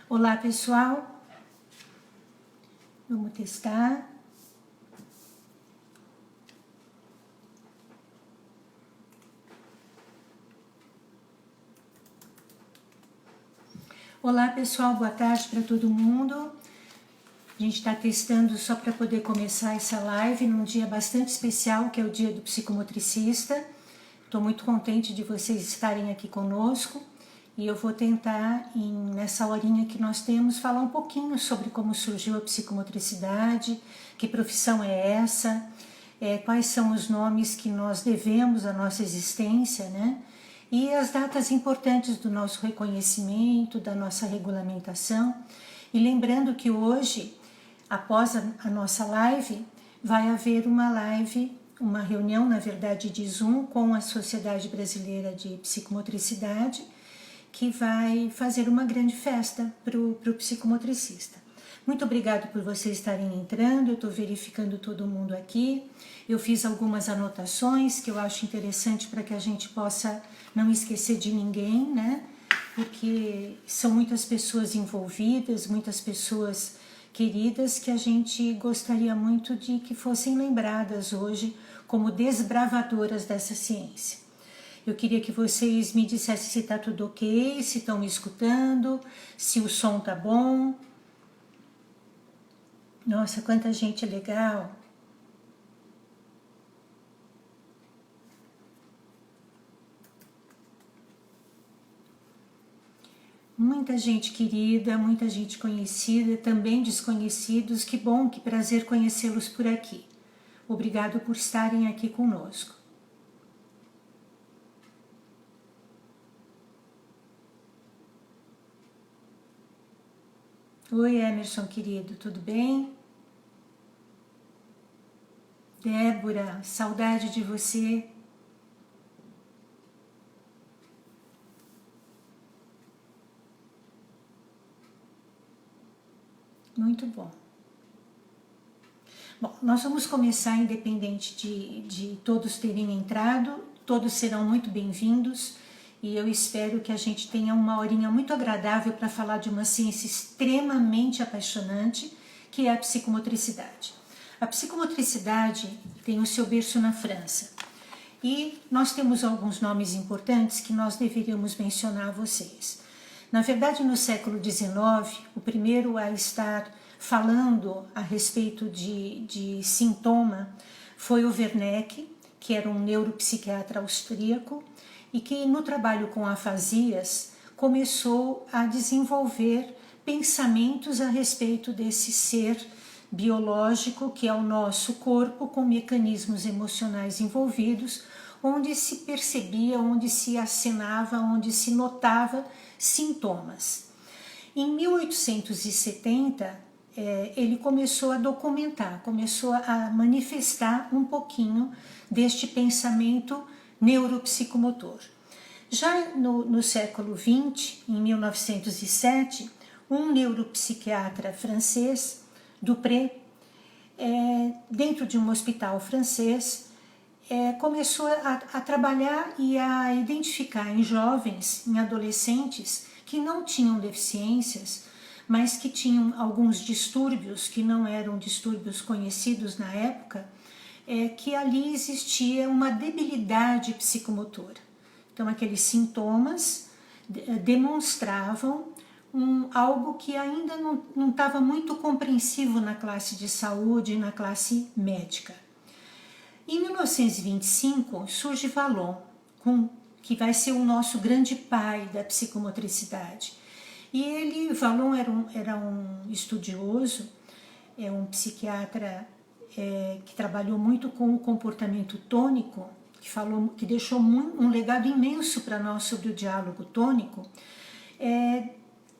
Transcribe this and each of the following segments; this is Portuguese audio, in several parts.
Olá pessoal, vamos testar. Olá pessoal, boa tarde para todo mundo. A gente está testando só para poder começar essa live num dia bastante especial, que é o dia do psicomotricista. Estou muito contente de vocês estarem aqui conosco. E eu vou tentar, nessa horinha que nós temos, falar um pouquinho sobre como surgiu a psicomotricidade, que profissão é essa, quais são os nomes que nós devemos à nossa existência, né? E as datas importantes do nosso reconhecimento, da nossa regulamentação. E lembrando que hoje, após a nossa live, vai haver uma reunião, na verdade, de Zoom com a Sociedade Brasileira de Psicomotricidade, que vai fazer uma grande festa para o psicomotricista. Muito obrigado por vocês estarem entrando, eu estou verificando todo mundo aqui. Eu fiz algumas anotações que eu acho interessante para que a gente possa não esquecer de ninguém, né? Porque são muitas pessoas envolvidas, muitas pessoas queridas que a gente gostaria muito de que fossem lembradas hoje como desbravadoras dessa ciência. Eu queria que vocês me dissessem se está tudo ok, se estão me escutando, se o som tá bom. Nossa, quanta gente legal. Muita gente querida, muita gente conhecida, também desconhecidos. Que bom, que prazer conhecê-los por aqui. Obrigado por estarem aqui conosco. Oi, Emerson, querido, tudo bem? Débora, saudade de você. Muito bom. Bom, nós vamos começar independente de todos terem entrado, todos serão muito bem-vindos e eu espero que a gente tenha uma horinha muito agradável para falar de uma ciência extremamente apaixonante, que é a psicomotricidade. A psicomotricidade tem o seu berço na França e nós temos alguns nomes importantes que nós deveríamos mencionar a vocês. Na verdade, no século XIX, o primeiro a estar falando a respeito de sintoma foi o Wernicke, que era um neuropsiquiatra austríaco e que no trabalho com afasias começou a desenvolver pensamentos a respeito desse ser biológico que é o nosso corpo com mecanismos emocionais envolvidos, onde se percebia, onde se acenava, onde se notava sintomas. Em 1870, ele começou a documentar, começou a manifestar um pouquinho deste pensamento neuropsicomotor. Já no século XX, em 1907, um neuropsiquiatra francês, Dupré, dentro de um hospital francês, começou a trabalhar e a identificar em jovens, em adolescentes, que não tinham deficiências, mas que tinham alguns distúrbios que não eram distúrbios conhecidos na época, que ali existia uma debilidade psicomotora. Então, aqueles sintomas demonstravam algo que ainda não estava muito compreensivo na classe de saúde, na classe médica. Em 1925 surge Vallon, que vai ser o nosso grande pai da psicomotricidade. E Vallon era um estudioso, um psiquiatra que trabalhou muito com o comportamento tônico, que deixou um legado imenso para nós sobre o diálogo tônico,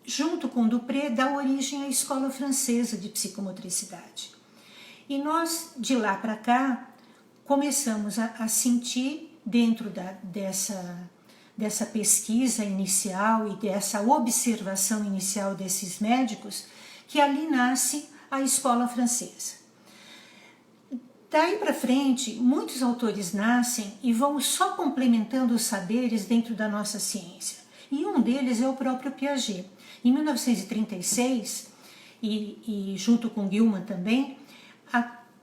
junto com Dupré, dá origem à escola francesa de psicomotricidade. E nós, de lá para cá, começamos a sentir, dentro dessa pesquisa inicial e dessa observação inicial desses médicos, que ali nasce a escola francesa. Daí para frente, muitos autores nascem e vão só complementando os saberes dentro da nossa ciência. E um deles é o próprio Piaget. Em 1936, e junto com Gilman também,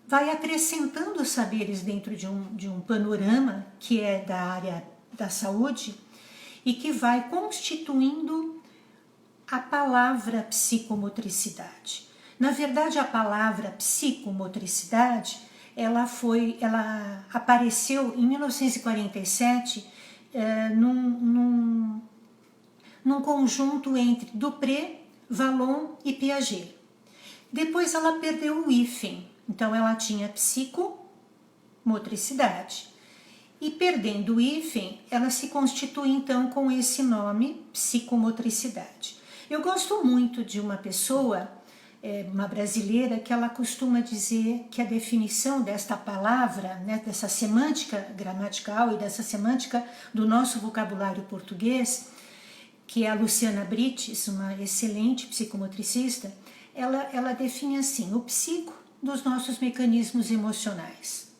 vai acrescentando saberes dentro de um panorama que é da área da saúde e que vai constituindo a palavra psicomotricidade. Na verdade, a palavra psicomotricidade, ela apareceu em 1947 num conjunto entre Dupré, Vallon e Piaget. Depois ela perdeu o hífen, então ela tinha psicomotricidade. E perdendo o hífen, ela se constitui então com esse nome, psicomotricidade. Eu gosto muito de uma pessoa, uma brasileira, que ela costuma dizer que a definição desta palavra, né, dessa semântica gramatical e dessa semântica do nosso vocabulário português, que é a Luciana Brites, uma excelente psicomotricista, ela define assim: o psico dos nossos mecanismos emocionais,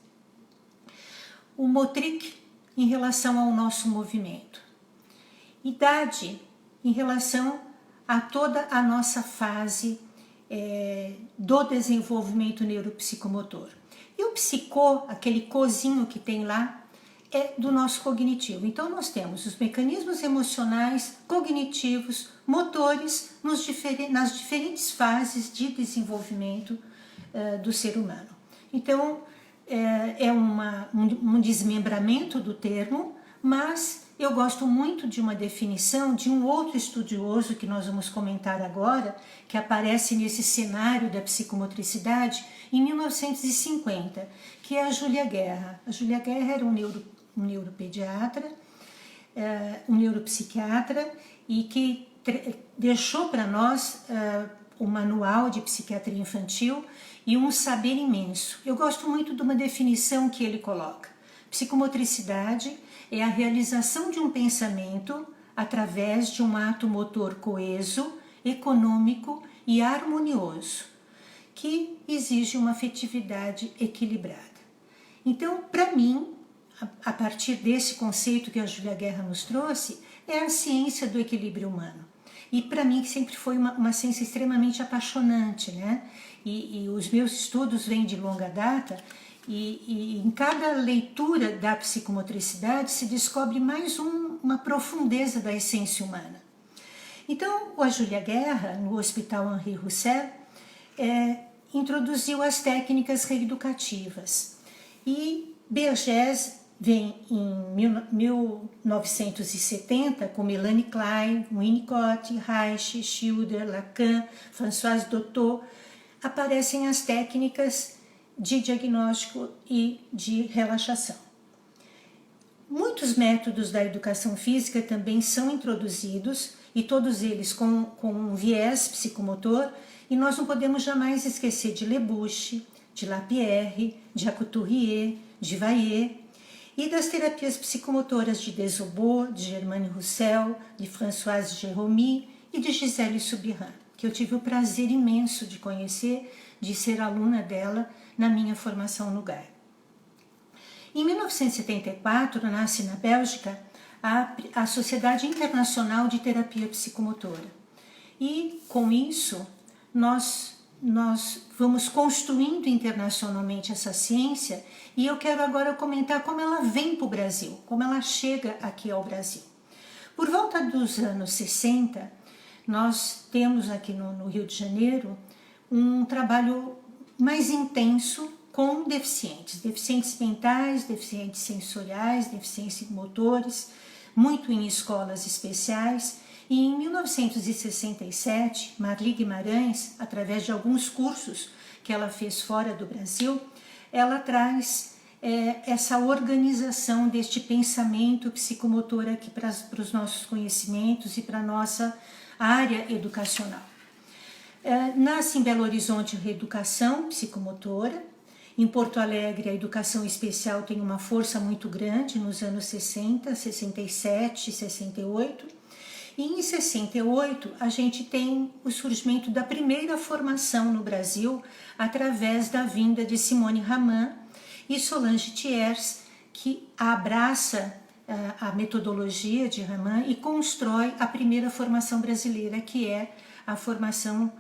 o motric em relação ao nosso movimento, idade em relação a toda a nossa fase do desenvolvimento neuropsicomotor. E o psicô, aquele cozinho que tem lá, é do nosso cognitivo. Então nós temos os mecanismos emocionais, cognitivos, motores nas diferentes fases de desenvolvimento do ser humano. Então é um desmembramento do termo, mas eu gosto muito de uma definição de um outro estudioso que nós vamos comentar agora, que aparece nesse cenário da psicomotricidade em 1950, que é a Júlia Guerra. A Júlia Guerra era um neuropediatra, um neuropsiquiatra, e que deixou para nós o manual de psiquiatria infantil e um saber imenso. Eu gosto muito de uma definição que ele coloca: psicomotricidade é a realização de um pensamento através de um ato motor coeso, econômico e harmonioso, que exige uma afetividade equilibrada. Então, para mim, a partir desse conceito que a Júlia Guerra nos trouxe, é a ciência do equilíbrio humano. E para mim sempre foi uma ciência extremamente apaixonante, né? E os meus estudos vêm de longa data, e em cada leitura da psicomotricidade se descobre mais uma profundeza da essência humana. Então, a Júlia Guerra, no Hospital Henri Roussel, introduziu as técnicas reeducativas. E Bergès vem em 1970 com Melanie Klein, Winnicott, Reich, Schilder, Lacan, Françoise Dolto. Aparecem as técnicas de diagnóstico e de relaxação. Muitos métodos da educação física também são introduzidos, e todos eles com um viés psicomotor, e nós não podemos jamais esquecer de Lebouche, de Lapierre, de Couturier, de Vaillet, e das terapias psicomotoras de Desobot, de Germaine Roussel, de Françoise Jérôme e de Gisèle Soubiran, que eu tive o prazer imenso de conhecer, de ser aluna dela na minha formação no GAR. Em 1974, nasce na Bélgica a Sociedade Internacional de Terapia Psicomotora. E, com isso, nós vamos construindo internacionalmente essa ciência, e eu quero agora comentar como ela vem para o Brasil, como ela chega aqui ao Brasil. Por volta dos anos 60, nós temos aqui no Rio de Janeiro um trabalho mais intenso com deficientes mentais, deficientes sensoriais, deficientes motores, muito em escolas especiais. E em 1967, Marli Guimarães, através de alguns cursos que ela fez fora do Brasil, ela traz essa organização deste pensamento psicomotor aqui para os nossos conhecimentos e para a nossa área educacional. Nasce em Belo Horizonte a reeducação psicomotora. Em Porto Alegre, a educação especial tem uma força muito grande nos anos 60, 67, 68. E em 68, a gente tem o surgimento da primeira formação no Brasil através da vinda de Simone Raman e Solange Thiers, que abraça a metodologia de Raman e constrói a primeira formação brasileira, que é a formação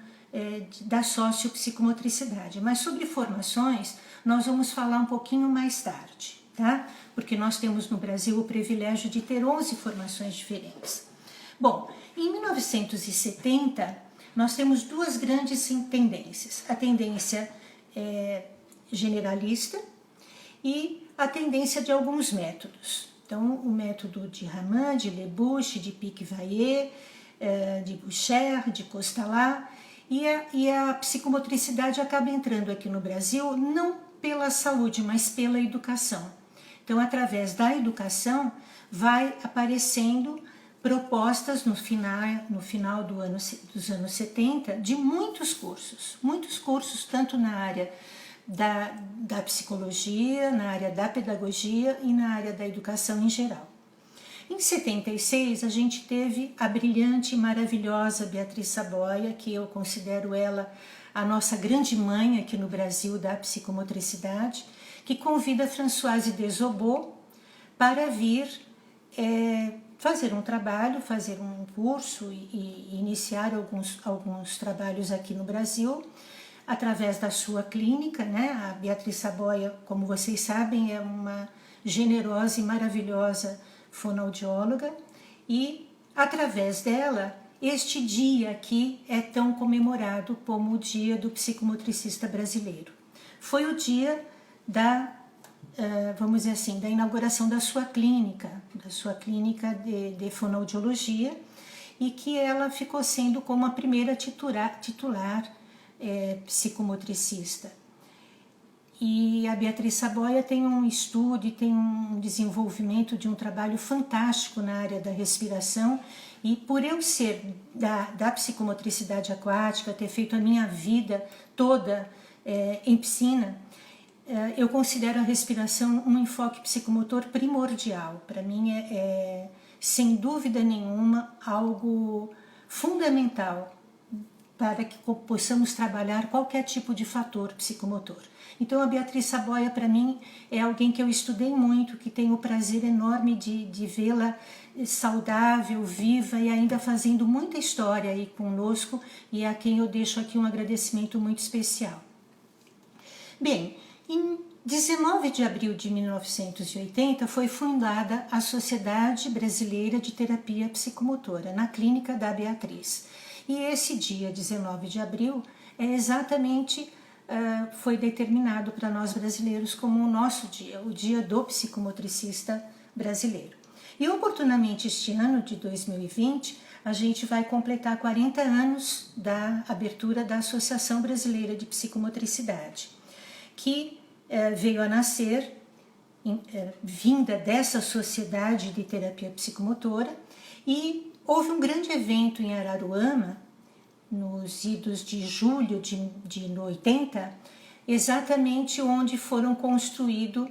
da sociopsicomotricidade. Mas sobre formações, nós vamos falar um pouquinho mais tarde, tá? Porque nós temos no Brasil o privilégio de ter 11 formações diferentes. Bom, em 1970, nós temos duas grandes tendências. A tendência generalista e a tendência de alguns métodos. Então, o método de Raman, de Lebouche, de Piquet-Vaillet, de Boucher, de Costalá, e a psicomotricidade acaba entrando aqui no Brasil não pela saúde, mas pela educação. Então, através da educação, vai aparecendo propostas no final dos anos 70 de muitos cursos, tanto na área da psicologia, na área da pedagogia e na área da educação em geral. Em 76, a gente teve a brilhante e maravilhosa Beatriz Saboia, que eu considero ela a nossa grande mãe aqui no Brasil da psicomotricidade, que convida Françoise Desobot para vir fazer um trabalho, fazer um curso e iniciar alguns trabalhos aqui no Brasil, através da sua clínica, né? A Beatriz Saboia, como vocês sabem, é uma generosa e maravilhosa fonoaudióloga, e através dela, este dia aqui é tão comemorado como o Dia do Psicomotricista Brasileiro. Foi o dia vamos dizer assim, da inauguração da sua clínica de fonoaudiologia, e que ela ficou sendo como a primeira titular psicomotricista. E a Beatriz Saboia tem um estudo e tem um desenvolvimento de um trabalho fantástico na área da respiração, e por eu ser da psicomotricidade aquática, ter feito a minha vida toda em piscina, eu considero a respiração um enfoque psicomotor primordial. Para mim sem dúvida nenhuma, algo fundamental para que possamos trabalhar qualquer tipo de fator psicomotor. Então, a Beatriz Saboia, para mim, é alguém que eu estudei muito, que tenho o prazer enorme de vê-la saudável, viva e ainda fazendo muita história aí conosco, e a quem eu deixo aqui um agradecimento muito especial. Bem, em 19 de abril de 1980 foi fundada a Sociedade Brasileira de Terapia Psicomotora, na Clínica da Beatriz. E esse dia, 19 de abril, foi determinado para nós brasileiros como o nosso dia, o Dia do Psicomotricista Brasileiro. E oportunamente este ano de 2020, a gente vai completar 40 anos da abertura da Associação Brasileira de Psicomotricidade, que veio a nascer, vinda dessa Sociedade de Terapia Psicomotora, e houve um grande evento em Araruama, nos idos de julho de 80, exatamente onde foram construídos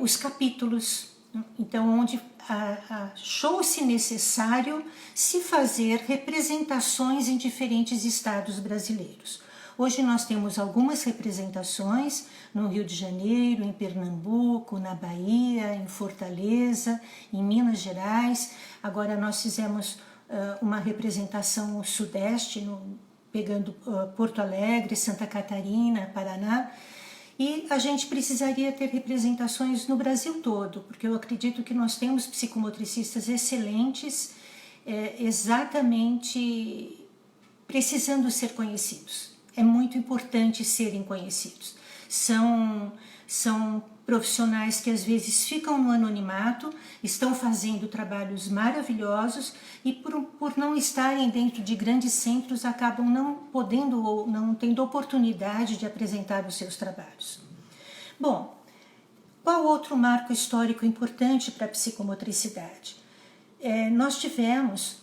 os capítulos. Então, onde achou-se necessário se fazer representações em diferentes estados brasileiros. Hoje nós temos algumas representações no Rio de Janeiro, em Pernambuco, na Bahia, em Fortaleza, em Minas Gerais. Agora nós fizemos uma representação no Sudeste, pegando Porto Alegre, Santa Catarina, Paraná. E a gente precisaria ter representações no Brasil todo, porque eu acredito que nós temos psicomotricistas excelentes, exatamente precisando ser conhecidos. É muito importante serem conhecidos. São profissionais que às vezes ficam no anonimato, estão fazendo trabalhos maravilhosos e por não estarem dentro de grandes centros acabam não podendo ou não tendo oportunidade de apresentar os seus trabalhos. Bom, qual outro marco histórico importante para a psicomotricidade? Nós tivemos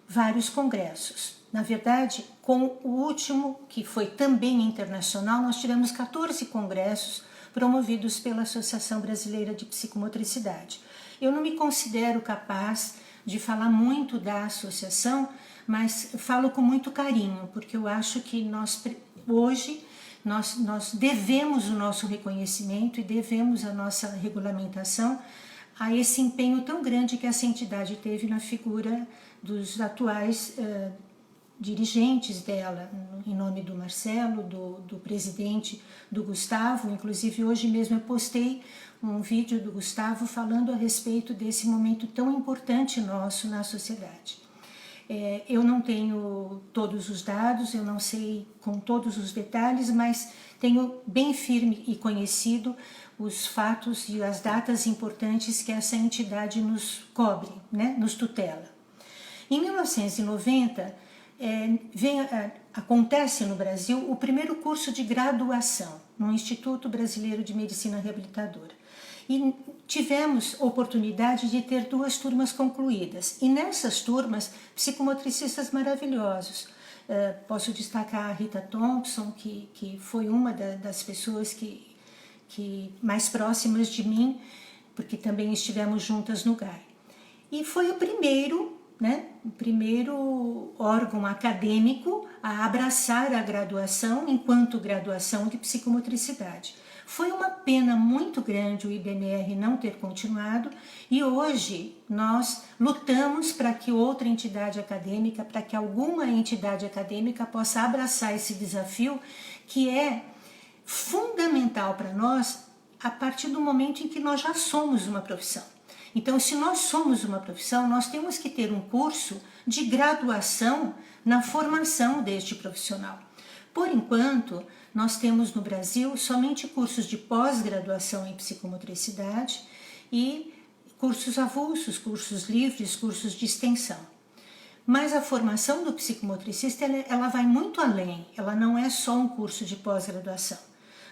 vários congressos. Na verdade, com o último, que foi também internacional, nós tivemos 14 congressos promovidos pela Associação Brasileira de Psicomotricidade. Eu não me considero capaz de falar muito da associação, mas falo com muito carinho, porque eu acho que hoje nós devemos o nosso reconhecimento e devemos a nossa regulamentação a esse empenho tão grande que essa entidade teve na figura dos atuais dirigentes dela, em nome do Marcelo, do presidente, do Gustavo. Inclusive hoje mesmo eu postei um vídeo do Gustavo falando a respeito desse momento tão importante nosso na sociedade. Eu não tenho todos os dados, eu não sei com todos os detalhes, mas tenho bem firme e conhecido os fatos e as datas importantes que essa entidade nos cobre, né, nos tutela. Em 1990, acontece no Brasil o primeiro curso de graduação no Instituto Brasileiro de Medicina Reabilitadora. E tivemos oportunidade de ter 2 turmas concluídas. E nessas turmas, psicomotricistas maravilhosos. Posso destacar a Rita Thompson, que foi uma das pessoas que mais próximas de mim, porque também estivemos juntas no GAI. E foi o primeiro órgão acadêmico a abraçar a graduação enquanto graduação de psicomotricidade. Foi uma pena muito grande o IBMR não ter continuado e hoje nós lutamos para que outra entidade acadêmica, para que alguma entidade acadêmica possa abraçar esse desafio que é fundamental para nós a partir do momento em que nós já somos uma profissão. Então, se nós somos uma profissão, nós temos que ter um curso de graduação na formação deste profissional. Por enquanto, nós temos no Brasil somente cursos de pós-graduação em psicomotricidade e cursos avulsos, cursos livres, cursos de extensão. Mas a formação do psicomotricista ela vai muito além, ela não é só um curso de pós-graduação.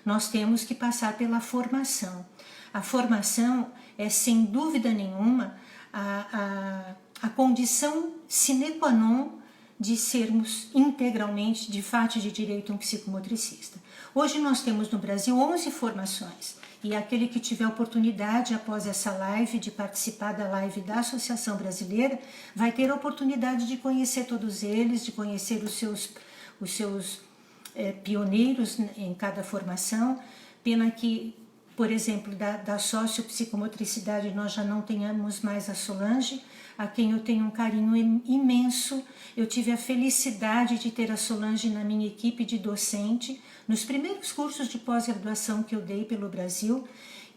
Nós temos que passar pela formação. A formação é, sem dúvida nenhuma, a condição sine qua non de sermos integralmente, de fato de direito, um psicomotricista. Hoje nós temos no Brasil 11 formações e aquele que tiver oportunidade após essa live, de participar da live da Associação Brasileira, vai ter a oportunidade de conhecer todos eles, de conhecer os seus pioneiros em cada formação. Pena que, por exemplo, da sociopsicomotricidade nós já não tenhamos mais a Solange, a quem eu tenho um carinho imenso. Eu tive a felicidade de ter a Solange na minha equipe de docente, nos primeiros cursos de pós-graduação que eu dei pelo Brasil,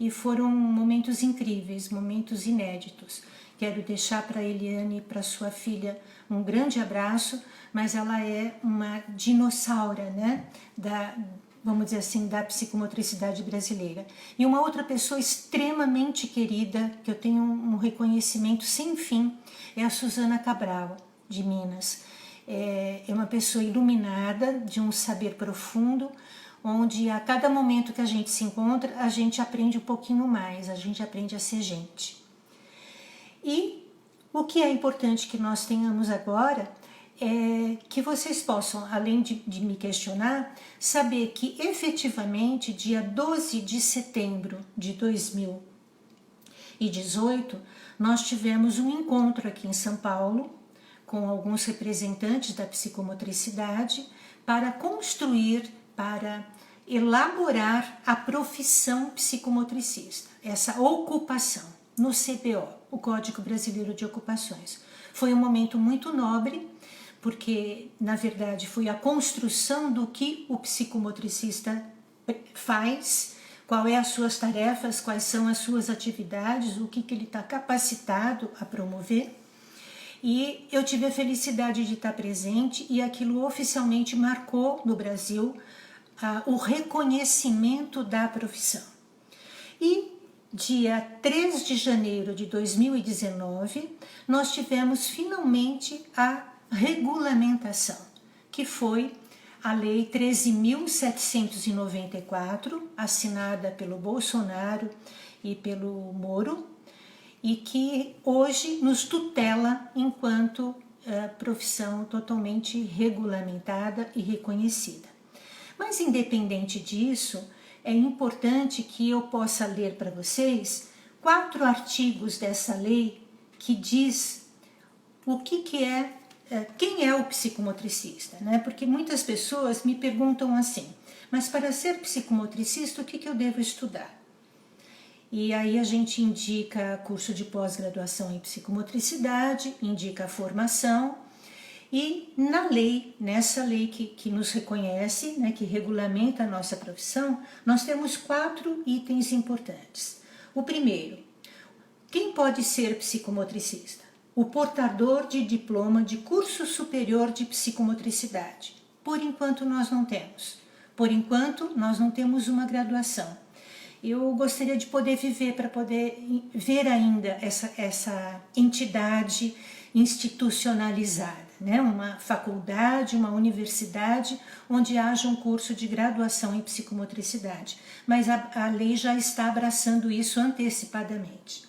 e foram momentos incríveis, momentos inéditos. Quero deixar para a Eliane e para sua filha um grande abraço, mas ela é uma dinossauro, né, vamos dizer assim, da psicomotricidade brasileira. E uma outra pessoa extremamente querida, que eu tenho um reconhecimento sem fim, é a Suzana Cabral, de Minas. É uma pessoa iluminada, de um saber profundo, onde a cada momento que a gente se encontra, a gente aprende um pouquinho mais, a gente aprende a ser gente. E o que é importante que nós tenhamos agora é que vocês possam, além de me questionar, saber que efetivamente dia 12 de setembro de 2018 nós tivemos um encontro aqui em São Paulo com alguns representantes da psicomotricidade para construir, para elaborar a profissão psicomotricista, essa ocupação no CBO, o Código Brasileiro de Ocupações. Foi um momento muito nobre, porque, na verdade, foi a construção do que o psicomotricista faz, qual é as suas tarefas, quais são as suas atividades, o que ele está capacitado a promover. E eu tive a felicidade de estar presente e aquilo oficialmente marcou no Brasil o reconhecimento da profissão. E dia 3 de janeiro de 2019, nós tivemos finalmente a regulamentação, que foi a Lei 13.794, assinada pelo Bolsonaro e pelo Moro, e que hoje nos tutela enquanto profissão totalmente regulamentada e reconhecida. Mas, independente disso, é importante que eu possa ler para vocês 4 artigos dessa lei que diz o que é, quem é o psicomotricista, né? Porque muitas pessoas me perguntam assim, mas para ser psicomotricista, o que eu devo estudar? E aí a gente indica curso de pós-graduação em psicomotricidade, indica a formação. E na lei, nessa lei que nos reconhece, né, que regulamenta a nossa profissão, nós temos 4 itens importantes. O primeiro, quem pode ser psicomotricista? O portador de diploma de curso superior de psicomotricidade. Por enquanto nós não temos. Por enquanto nós não temos uma graduação. Eu gostaria de poder viver para poder ver ainda essa entidade institucionalizada, né? Uma faculdade, uma universidade onde haja um curso de graduação em psicomotricidade. Mas a lei já está abraçando isso antecipadamente.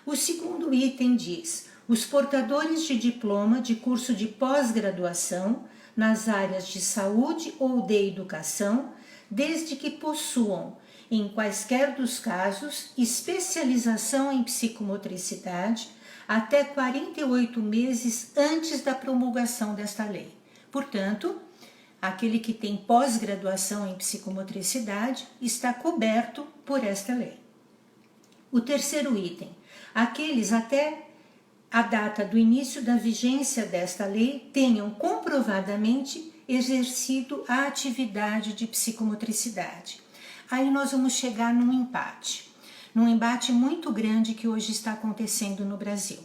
O segundo item diz: os portadores de diploma de curso de pós-graduação nas áreas de saúde ou de educação, desde que possuam, em quaisquer dos casos, especialização em psicomotricidade até 48 meses antes da promulgação desta lei. Portanto, aquele que tem pós-graduação em psicomotricidade está coberto por esta lei. O terceiro item, aqueles até a data do início da vigência desta lei tenham comprovadamente exercido a atividade de psicomotricidade. Aí nós vamos chegar num embate muito grande que hoje está acontecendo no Brasil.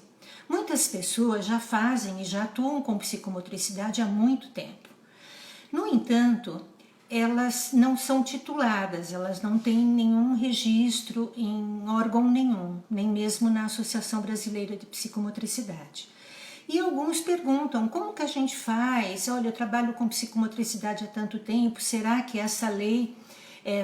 Muitas pessoas já fazem e já atuam com psicomotricidade há muito tempo. No entanto, elas não são tituladas, elas não têm nenhum registro em órgão nenhum, nem mesmo na Associação Brasileira de Psicomotricidade. E alguns perguntam, como que a gente faz? Olha, eu trabalho com psicomotricidade há tanto tempo, será que essa lei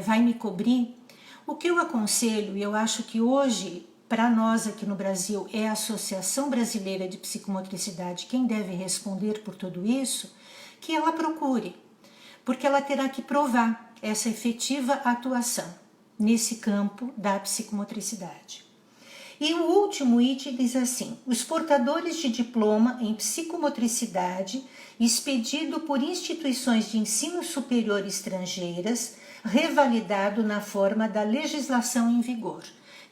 vai me cobrir? O que eu aconselho, e eu acho que hoje, para nós aqui no Brasil, é a Associação Brasileira de Psicomotricidade quem deve responder por tudo isso, que ela procure, porque ela terá que provar essa efetiva atuação nesse campo da psicomotricidade. E o último item diz assim: os portadores de diploma em psicomotricidade expedido por instituições de ensino superior estrangeiras, revalidado na forma da legislação em vigor.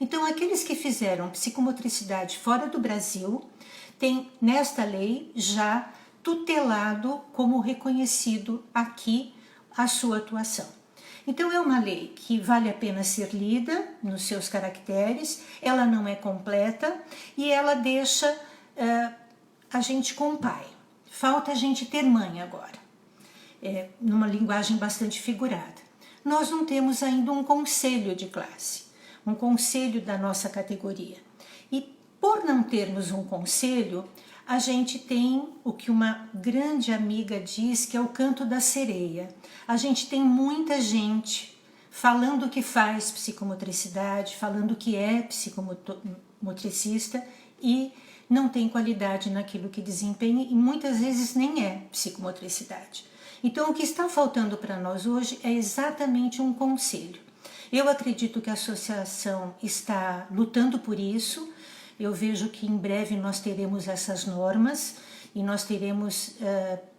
Então, aqueles que fizeram psicomotricidade fora do Brasil têm, nesta lei, já tutelado como reconhecido aqui a sua atuação. Então é uma lei que vale a pena ser lida nos seus caracteres, ela não é completa e ela deixa a gente com pai. Falta a gente ter mãe agora, numa linguagem bastante figurada. Nós não temos ainda um conselho de classe, um conselho da nossa categoria. E por não termos um conselho, a gente tem o que uma grande amiga diz, que é o canto da sereia. A gente tem muita gente falando que faz psicomotricidade, falando que é psicomotricista e não tem qualidade naquilo que desempenha e muitas vezes nem é psicomotricidade. Então, o que está faltando para nós hoje é exatamente um conselho. Eu acredito que a associação está lutando por isso. Eu vejo que em breve nós teremos essas normas e nós teremos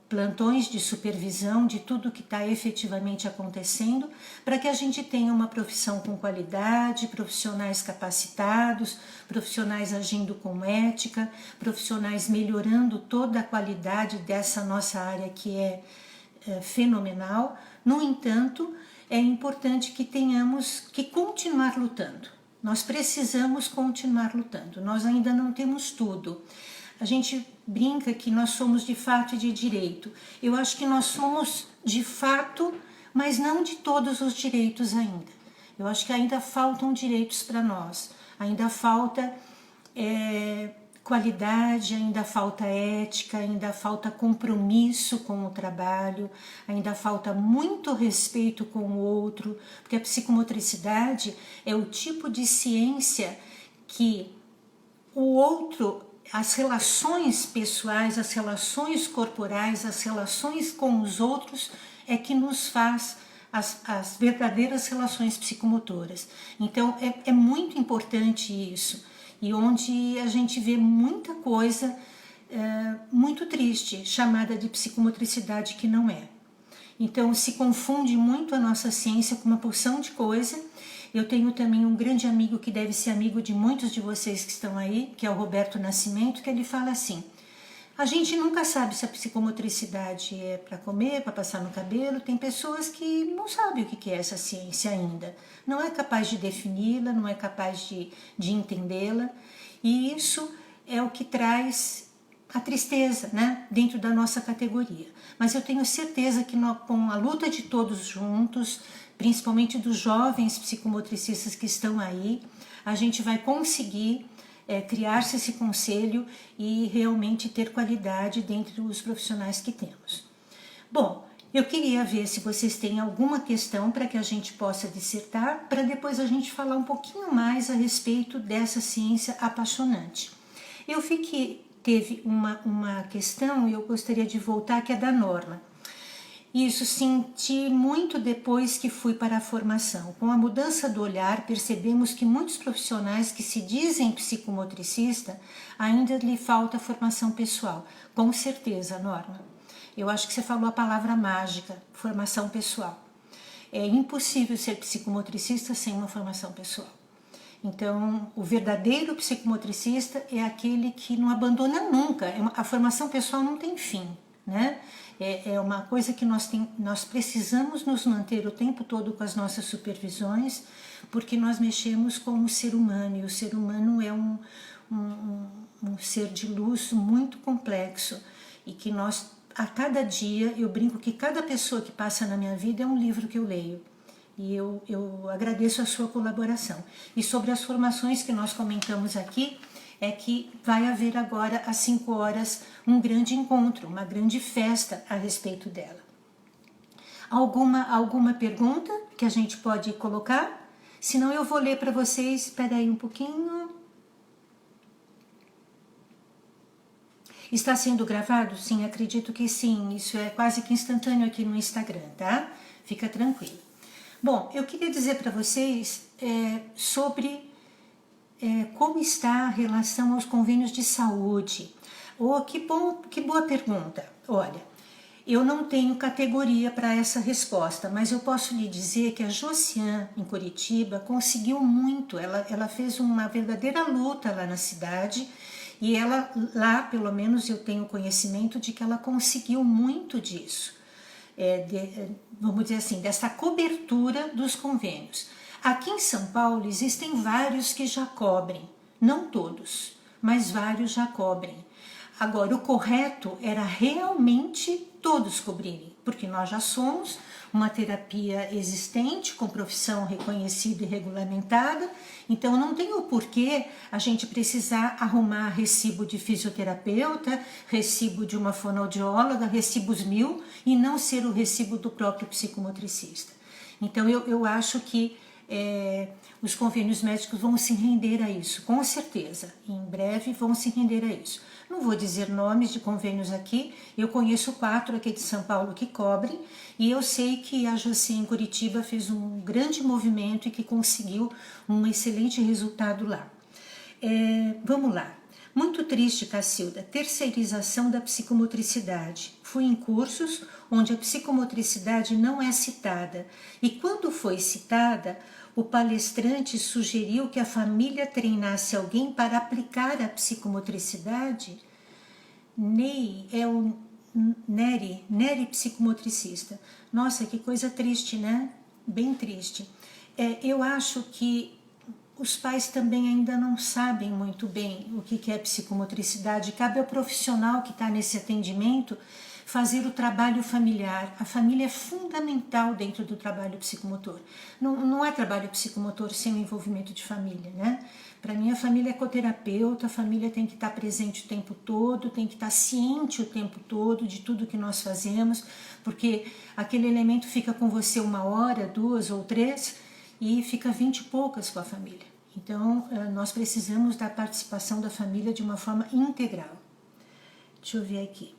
plantões de supervisão de tudo que está efetivamente acontecendo, para que a gente tenha uma profissão com qualidade, profissionais capacitados, profissionais agindo com ética, profissionais melhorando toda a qualidade dessa nossa área que é fenomenal. No entanto, é importante que tenhamos que continuar lutando. Nós precisamos continuar lutando, nós ainda não temos tudo. A gente brinca que nós somos de fato e de direito. Eu acho que nós somos de fato, mas não de todos os direitos ainda. Eu acho que ainda faltam direitos para nós, ainda falta qualidade, ainda falta ética, ainda falta compromisso com o trabalho, ainda falta muito respeito com o outro, porque a psicomotricidade é o tipo de ciência que o outro, as relações pessoais, as relações corporais, as relações com os outros é que nos faz as verdadeiras relações psicomotoras. Então é muito importante isso. E onde a gente vê muita coisa muito triste, chamada de psicomotricidade, que não é. Então se confunde muito a nossa ciência com uma porção de coisa. Eu tenho também um grande amigo que deve ser amigo de muitos de vocês que estão aí, que é o Roberto Nascimento, que ele fala assim: a gente nunca sabe se a psicomotricidade é para comer, para passar no cabelo. Tem pessoas que não sabem o que é essa ciência ainda. Não é capaz de defini-la, não é capaz de entendê-la. E isso é o que traz a tristeza, né, dentro da nossa categoria. Mas eu tenho certeza que com a luta de todos juntos, principalmente dos jovens psicomotricistas que estão aí, a gente vai conseguir criar-se esse conselho e realmente ter qualidade dentre os profissionais que temos. Bom, eu queria ver se vocês têm alguma questão para que a gente possa dissertar, para depois a gente falar um pouquinho mais a respeito dessa ciência apaixonante. Eu vi que teve uma questão e eu gostaria de voltar, que é da Norma. Isso senti muito depois que fui para a formação. Com a mudança do olhar, percebemos que muitos profissionais que se dizem psicomotricista ainda lhe falta formação pessoal. Com certeza, Norma. Eu acho que você falou a palavra mágica, formação pessoal. É impossível ser psicomotricista sem uma formação pessoal. Então, o verdadeiro psicomotricista é aquele que não abandona nunca. A formação pessoal não tem fim, né? É uma coisa que nós precisamos nos manter o tempo todo com as nossas supervisões, porque nós mexemos com o ser humano, e o ser humano é um ser de luz muito complexo, e que nós, a cada dia, eu brinco que cada pessoa que passa na minha vida é um livro que eu leio. E eu agradeço a sua colaboração. E sobre as formações que nós comentamos aqui, é que vai haver agora às 5 horas um grande encontro, uma grande festa a respeito dela. Alguma pergunta que a gente pode colocar? Senão eu vou ler para vocês, espera aí um pouquinho. Está sendo gravado? Sim, acredito que sim, isso é quase que instantâneo aqui no Instagram, tá? Fica tranquilo. Bom, eu queria dizer para vocês sobre como está a relação aos convênios de saúde. Que boa pergunta. Olha, eu não tenho categoria para essa resposta, mas eu posso lhe dizer que a Josiane, em Curitiba, conseguiu muito. Ela fez uma verdadeira luta lá na cidade, e ela lá, pelo menos eu tenho conhecimento de que ela conseguiu muito disso. Vamos dizer assim, dessa cobertura dos convênios. Aqui em São Paulo existem vários que já cobrem, não todos, mas vários já cobrem. Agora, o correto era realmente todos cobrirem, porque nós já somos uma terapia existente, com profissão reconhecida e regulamentada, então não tem o porquê a gente precisar arrumar recibo de fisioterapeuta, recibo de uma fonoaudióloga, recibos 1000, e não ser o recibo do próprio psicomotricista. Então eu acho que os convênios médicos vão se render a isso, com certeza, em breve vão se render a isso. Não vou dizer nomes de convênios aqui, eu conheço 4 aqui de São Paulo que cobrem, e eu sei que a Josi em Curitiba fez um grande movimento e que conseguiu um excelente resultado lá. Vamos lá. Muito triste, Cacilda, terceirização da psicomotricidade. Fui em cursos onde a psicomotricidade não é citada, e quando foi citada, o palestrante sugeriu que a família treinasse alguém para aplicar a psicomotricidade. Ney é o Nery psicomotricista. Nossa, que coisa triste, né? Bem triste. Eu acho que os pais também ainda não sabem muito bem o que é psicomotricidade. Cabe ao profissional que está nesse atendimento fazer o trabalho familiar. A família é fundamental dentro do trabalho psicomotor. Não é trabalho psicomotor sem o envolvimento de família, né? Para mim, a família é coterapeuta, a família tem que estar presente o tempo todo, tem que estar ciente o tempo todo de tudo que nós fazemos, porque aquele elemento fica com você 1 hora, 2 ou 3, e fica 20 e poucas com a família. Então, nós precisamos da participação da família de uma forma integral. Deixa eu ver aqui.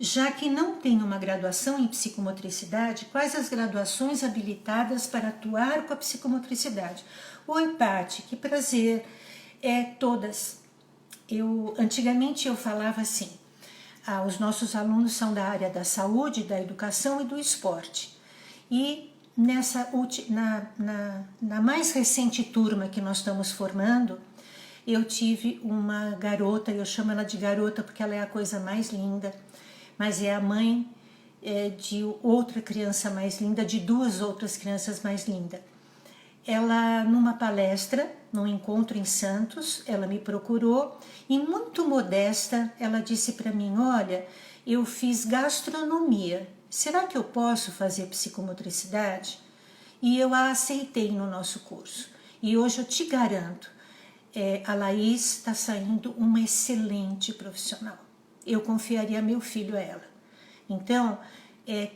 Já que não tem uma graduação em psicomotricidade, quais as graduações habilitadas para atuar com a psicomotricidade? Oi, Paty, que prazer. Todas. Antigamente eu falava assim, os nossos alunos são da área da saúde, da educação e do esporte. E na mais recente turma que nós estamos formando, eu tive uma garota, eu chamo ela de garota porque ela é a coisa mais linda, mas é a mãe de outra criança mais linda, de duas outras crianças mais lindas. Ela, numa palestra, num encontro em Santos, ela me procurou e, muito modesta, ela disse para mim: olha, eu fiz gastronomia, será que eu posso fazer psicomotricidade? E eu a aceitei no nosso curso. E hoje eu te garanto, a Laís está saindo uma excelente profissional. Eu confiaria meu filho a ela. Então,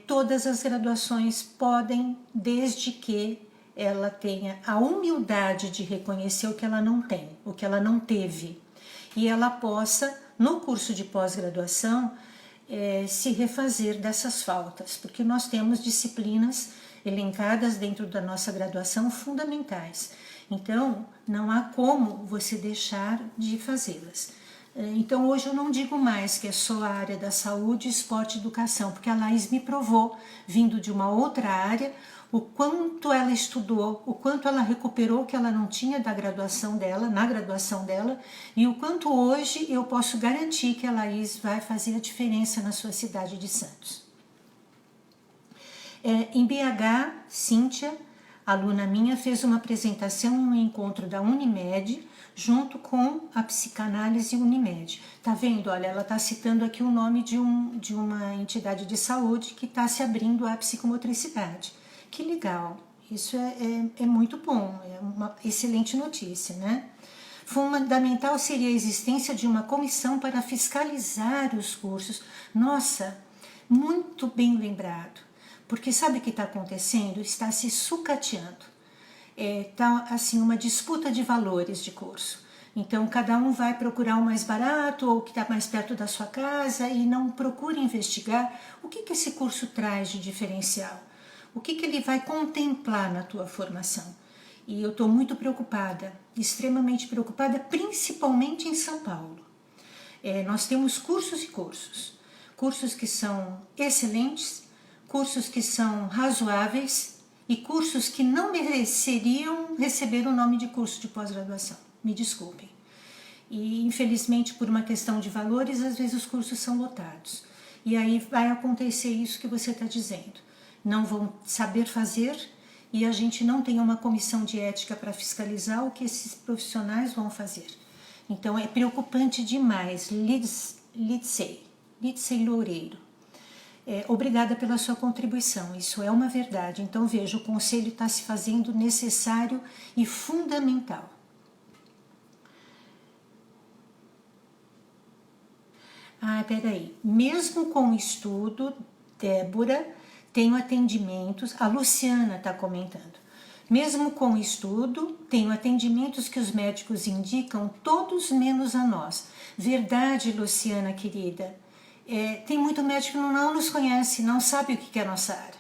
todas as graduações podem, desde que ela tenha a humildade de reconhecer o que ela não tem, o que ela não teve, e ela possa, no curso de pós-graduação, se refazer dessas faltas, porque nós temos disciplinas elencadas dentro da nossa graduação fundamentais. Então, não há como você deixar de fazê-las. Então, hoje eu não digo mais que é só a área da saúde, esporte e educação, porque a Laís me provou, vindo de uma outra área, o quanto ela estudou, o quanto ela recuperou o que ela não tinha da graduação dela, na graduação dela, e o quanto hoje eu posso garantir que a Laís vai fazer a diferença na sua cidade de Santos. Em BH, Cíntia, aluna minha, fez uma apresentação em um encontro da Unimed, junto com a psicanálise Unimed. Tá vendo? Olha, ela está citando aqui o nome de uma entidade de saúde que está se abrindo à psicomotricidade. Que legal, isso é muito bom, é uma excelente notícia, né? Fundamental seria a existência de uma comissão para fiscalizar os cursos. Nossa, muito bem lembrado, porque sabe o que está acontecendo? Está se sucateando, está assim uma disputa de valores de curso. Então, cada um vai procurar o mais barato ou o que está mais perto da sua casa e não procura investigar o que esse curso traz de diferencial. O que ele vai contemplar na tua formação? E eu estou muito preocupada, extremamente preocupada, principalmente em São Paulo. Nós temos cursos e cursos. Cursos que são excelentes, cursos que são razoáveis e cursos que não mereceriam receber o nome de curso de pós-graduação. Me desculpem. E, infelizmente, por uma questão de valores, às vezes os cursos são lotados. E aí vai acontecer isso que você está dizendo. Não vão saber fazer e a gente não tem uma comissão de ética para fiscalizar o que esses profissionais vão fazer. Então é preocupante demais. Lidsey Loureiro, obrigada pela sua contribuição, isso é uma verdade. Então veja, o conselho está se fazendo necessário e fundamental. Peraí, mesmo com o estudo, Débora, tenho atendimentos, a Luciana está comentando, mesmo com o estudo, tenho atendimentos que os médicos indicam, todos menos a nós. Verdade, Luciana, querida. Tem muito médico que não nos conhece, não sabe o que é a nossa área.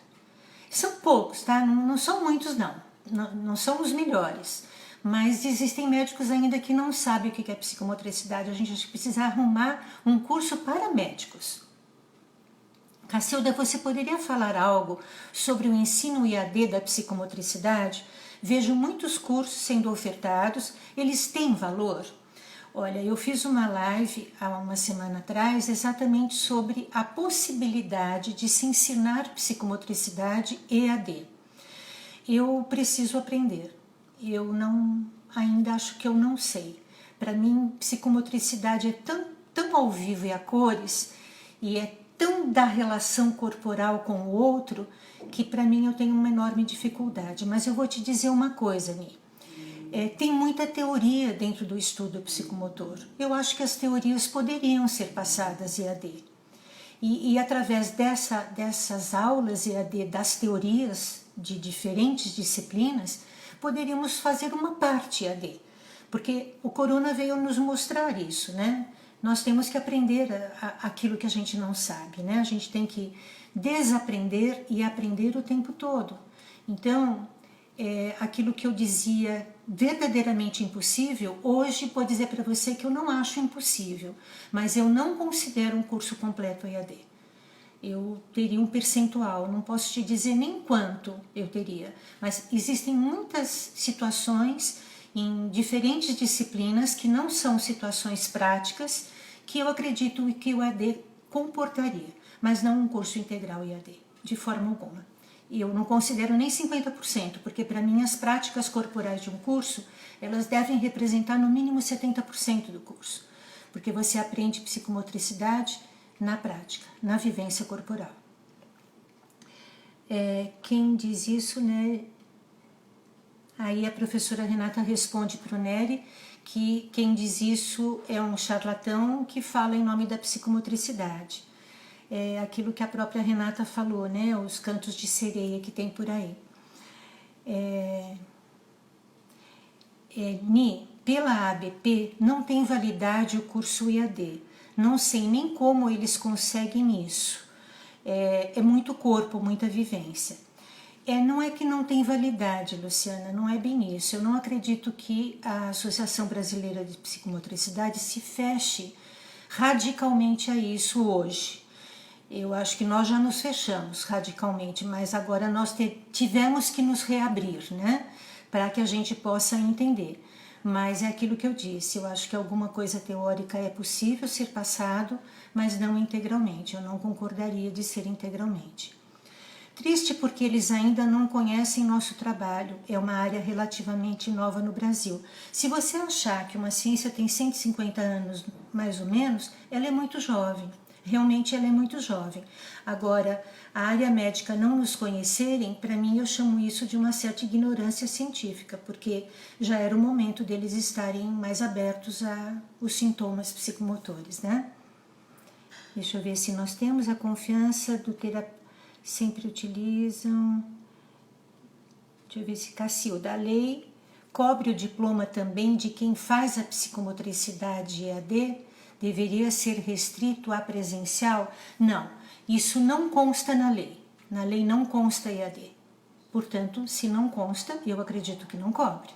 São poucos, tá? Não são muitos, não são os melhores. Mas existem médicos ainda que não sabem o que é psicomotricidade. A gente precisa arrumar um curso para médicos. Cacilda, você poderia falar algo sobre o ensino IAD da psicomotricidade? Vejo muitos cursos sendo ofertados, eles têm valor? Olha, eu fiz uma live há uma semana atrás exatamente sobre a possibilidade de se ensinar psicomotricidade EAD. Eu preciso aprender, ainda acho que eu não sei. Para mim, psicomotricidade é tão ao vivo e a cores, e é tão da relação corporal com o outro, que para mim eu tenho uma enorme dificuldade. Mas eu vou te dizer uma coisa, Ni. Tem muita teoria dentro do estudo psicomotor. Eu acho que as teorias poderiam ser passadas EAD. E através dessas aulas EAD, das teorias de diferentes disciplinas, poderíamos fazer uma parte EAD. Porque o corona veio nos mostrar isso, né? Nós temos que aprender aquilo que a gente não sabe, né? A gente tem que desaprender e aprender o tempo todo. Então, aquilo que eu dizia verdadeiramente impossível, hoje vou dizer para você que eu não acho impossível, mas eu não considero um curso completo EAD. eu teria um percentual, não posso te dizer nem quanto eu teria, mas existem muitas situações em diferentes disciplinas que não são situações práticas que eu acredito que o EAD comportaria, mas não um curso integral EAD, de forma alguma. E eu não considero nem 50%, porque para mim as práticas corporais de um curso, elas devem representar no mínimo 70% do curso, porque você aprende psicomotricidade na prática, na vivência corporal. Quem diz isso, né? Aí a professora Renata responde para o Nery que quem diz isso é um charlatão que fala em nome da psicomotricidade. É aquilo que a própria Renata falou, né? Os cantos de sereia que tem por aí. Ni, pela ABP não tem validade o curso EAD. Não sei nem como eles conseguem isso. É muito corpo, muita vivência. Não é que não tem validade, Luciana, não é bem isso. Eu não acredito que a Associação Brasileira de Psicomotricidade se feche radicalmente a isso hoje. Eu acho que nós já nos fechamos radicalmente, mas agora nós tivemos que nos reabrir, né? Para que a gente possa entender. Mas é aquilo que eu disse, eu acho que alguma coisa teórica é possível ser passado, mas não integralmente. Eu não concordaria de ser integralmente. Triste porque eles ainda não conhecem nosso trabalho, é uma área relativamente nova no Brasil. Se você achar que uma ciência tem 150 anos, mais ou menos, ela é muito jovem. Realmente ela é muito jovem. Agora, a área médica não nos conhecerem, para mim eu chamo isso de uma certa ignorância científica, porque já era o momento deles estarem mais abertos aos sintomas psicomotores, né? Deixa eu ver se nós temos a confiança do terapeuta. Sempre utilizam. Deixa eu ver se Cacilda. A lei cobre o diploma também de quem faz a psicomotricidade EAD? Deveria ser restrito à presencial? Não, isso não consta na lei. Na lei não consta EAD. Portanto, se não consta, eu acredito que não cobre.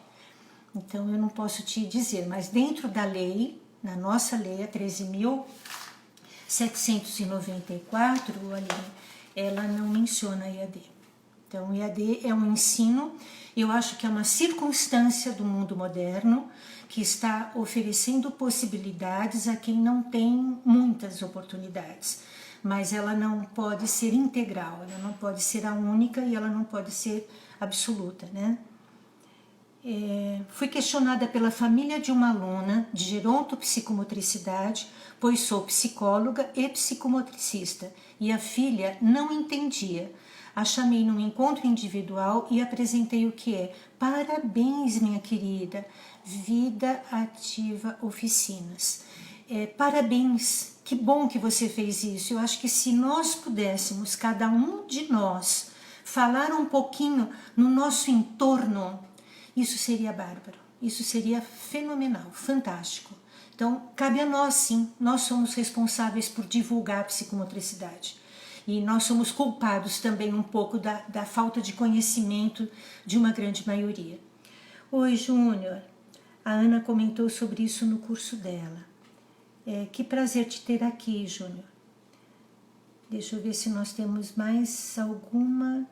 Então, eu não posso te dizer, mas dentro da lei, na nossa lei, a 13.794, ela não menciona EAD. Então, EAD é um ensino, eu acho que é uma circunstância do mundo moderno que está oferecendo possibilidades a quem não tem muitas oportunidades, mas ela não pode ser integral, ela não pode ser a única e ela não pode ser absoluta, né? Fui questionada pela família de uma aluna de gerontopsicomotricidade, pois sou psicóloga e psicomotricista, e a filha não entendia. A chamei num encontro individual e apresentei o que é. Parabéns, minha querida, Vida Ativa Oficinas. Parabéns, que bom que você fez isso. Eu acho que se nós pudéssemos, cada um de nós, falar um pouquinho no nosso entorno, isso seria bárbaro, isso seria fenomenal, fantástico. Então, cabe a nós sim, nós somos responsáveis por divulgar a psicomotricidade. E nós somos culpados também um pouco da falta de conhecimento de uma grande maioria. Oi, Júnior, a Ana comentou sobre isso no curso dela. Que prazer te ter aqui, Júnior. Deixa eu ver se nós temos mais alguma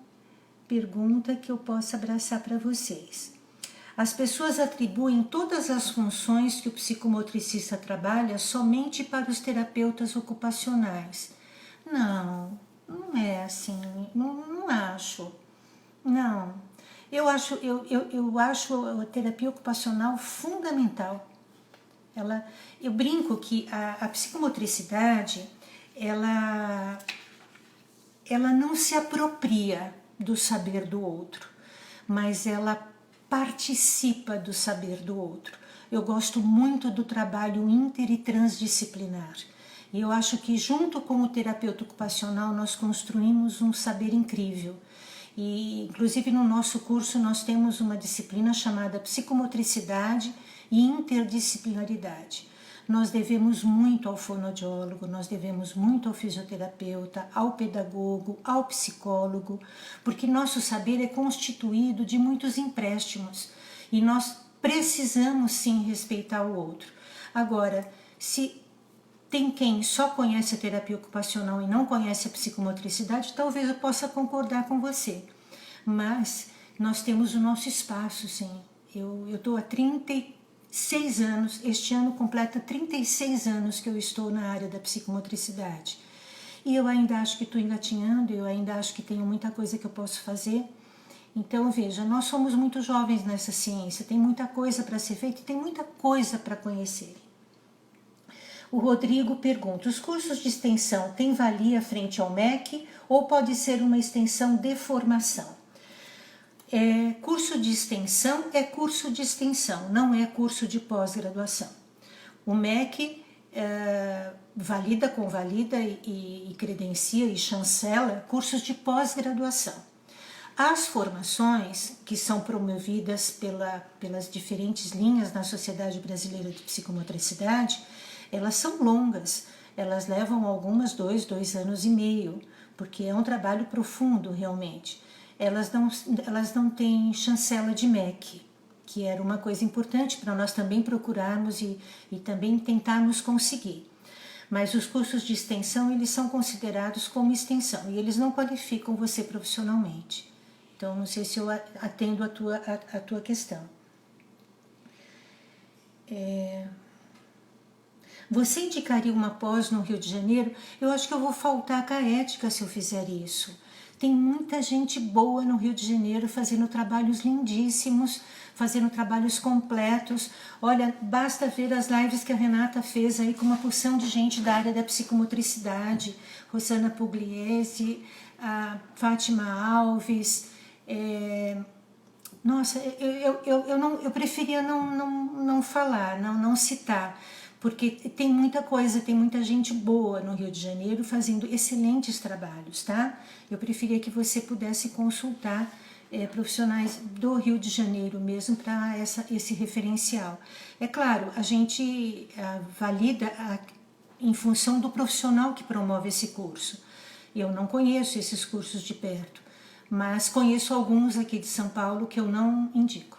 pergunta que eu possa abraçar para vocês. As pessoas atribuem todas as funções que o psicomotricista trabalha somente para os terapeutas ocupacionais. Não, não é assim, não acho. Não, eu acho a terapia ocupacional fundamental. Eu brinco que a psicomotricidade, ela não se apropria do saber do outro, mas ela participa do saber do outro. Eu gosto muito do trabalho inter e transdisciplinar. E eu acho que junto com o terapeuta ocupacional nós construímos um saber incrível. E inclusive no nosso curso nós temos uma disciplina chamada psicomotricidade e interdisciplinaridade. Nós devemos muito ao fonoaudiólogo, nós devemos muito ao fisioterapeuta, ao pedagogo, ao psicólogo, porque nosso saber é constituído de muitos empréstimos e nós precisamos sim respeitar o outro. Agora, se Tem quem só conhece a terapia ocupacional e não conhece a psicomotricidade, talvez eu possa concordar com você. Mas nós temos o nosso espaço, sim. Eu estou há 36 anos, este ano completa 36 anos que eu estou na área da psicomotricidade. E eu ainda acho que estou engatinhando, eu ainda acho que tenho muita coisa que eu posso fazer. Então, veja, nós somos muito jovens nessa ciência, tem muita coisa para ser feita e tem muita coisa para conhecer. O Rodrigo pergunta, os cursos de extensão têm valia frente ao MEC ou pode ser uma extensão de formação? Curso de extensão é curso de extensão, não é curso de pós-graduação. O MEC valida, convalida e credencia e chancela cursos de pós-graduação. As formações que são promovidas pelas diferentes linhas na Sociedade Brasileira de Psicomotricidade, elas são longas, elas levam algumas 2 anos e meio, porque é um trabalho profundo realmente. Elas não têm chancela de MEC, que era uma coisa importante para nós também procurarmos e também tentarmos conseguir. Mas os cursos de extensão, eles são considerados como extensão e eles não qualificam você profissionalmente. Então, não sei se eu atendo a tua questão. Você indicaria uma pós no Rio de Janeiro? Eu acho que eu vou faltar com a ética se eu fizer isso. Tem muita gente boa no Rio de Janeiro fazendo trabalhos lindíssimos, fazendo trabalhos completos. Olha, basta ver as lives que a Renata fez aí com uma porção de gente da área da psicomotricidade, Rosana Pugliese, a Fátima Alves. Nossa, eu preferia não falar, não citar, porque tem muita coisa, tem muita gente boa no Rio de Janeiro fazendo excelentes trabalhos, tá? Eu preferia que você pudesse consultar profissionais do Rio de Janeiro mesmo para esse referencial. É claro, a gente valida em função do profissional que promove esse curso. Eu não conheço esses cursos de perto, mas conheço alguns aqui de São Paulo que eu não indico.